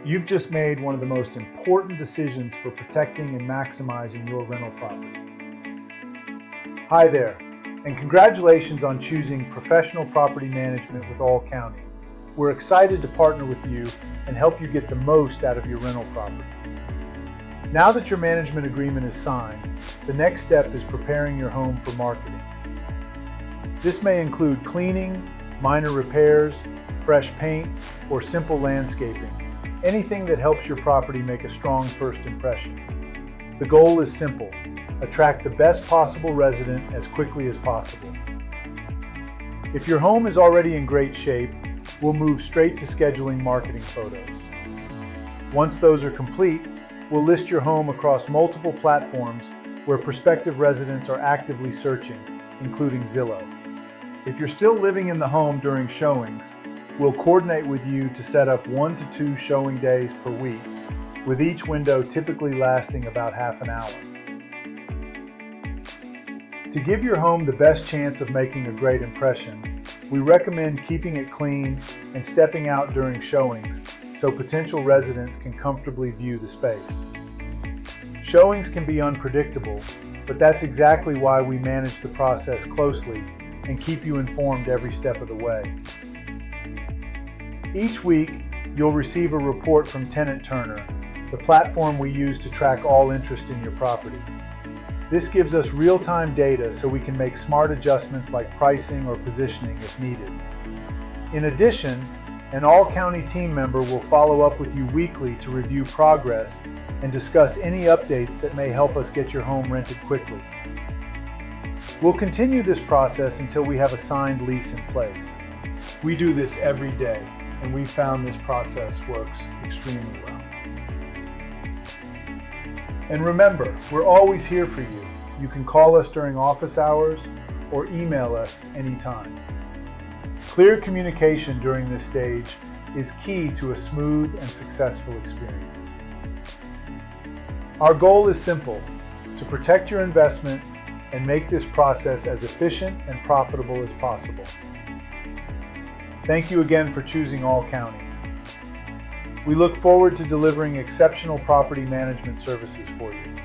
You've just made one of the most important decisions for protecting and maximizing your rental property. Hi there, and congratulations on choosing professional property management with All County. We're excited to partner with you and help you get the most out of your rental property. Now that your management agreement is signed, the next step is preparing your home for marketing. This may include cleaning, minor repairs, fresh paint, or simple landscaping. Anything that helps your property make a strong first impression. The goal is simple: attract the best possible resident as quickly as possible. If your home is already in great shape, we'll move straight to scheduling marketing photos. Once those are complete, we'll list your home across multiple platforms where prospective residents are actively searching, including Zillow. If you're still living in the home during showings, we'll coordinate with you to set up 1 to 2 showing days per week, with each window typically lasting about half an hour. To give your home the best chance of making a great impression, we recommend keeping it clean and stepping out during showings so potential residents can comfortably view the space. Showings can be unpredictable, but that's exactly why we manage the process closely and keep you informed every step of the way. Each week, you'll receive a report from Tenant Turner, the platform we use to track all interest in your property. This gives us real-time data so we can make smart adjustments like pricing or positioning if needed. In addition, an all-county team member will follow up with you weekly to review progress and discuss any updates that may help us get your home rented quickly. We'll continue this process until we have a signed lease in place. We do this every day, and we found this process works extremely well. And remember, we're always here for you. You can call us during office hours or email us anytime. Clear communication during this stage is key to a smooth and successful experience. Our goal is simple: to protect your investment and make this process as efficient and profitable as possible. Thank you again for choosing All County. We look forward to delivering exceptional property management services for you.